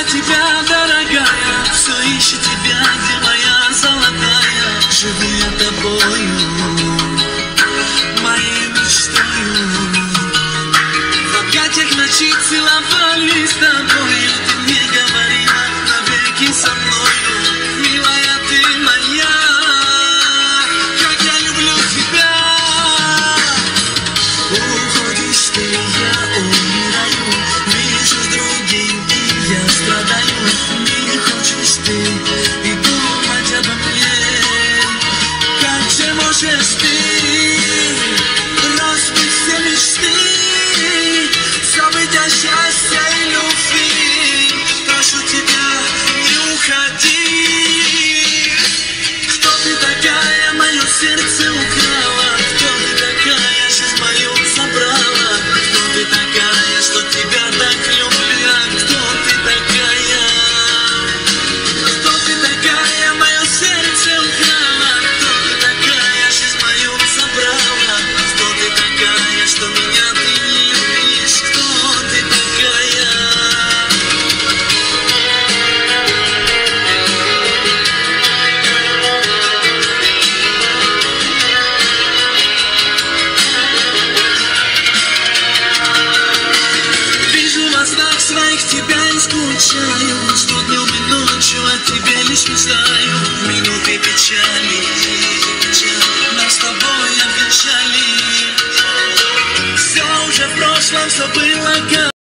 тебя, дорогая, все ищет тебя, где моя золотая. Живу я тобою, моей мечтою. В объятиях ночи целовались с тобою. Ты мне говорила навеки со мною, милая ты моя. Как я люблю тебя. Уходишь ты, я умираю. Вижу с другим, и я страдаю. Не хочешь ты и думать обо мне. Как же можешь ты разбить все мечты, забыть о счастье и любви? Прошу тебя, не уходи. Кто ты такая, мое сердце украла? Кто ты такая, жизнь мою забрала? Кто ты такая, что тебя так люблю? Кто ты такая? Кто ты такая, мое сердце украла? Кто ты такая, жизнь мою забрала? Кто ты такая, что меня ты не любишь? Кто ты такая? Вижу во снах своих тебя и скучаю, что днем и ночью о тебе лишь мечтаю. В минуты печали нас с тобой обвенчали. Все уже в прошлом, все было как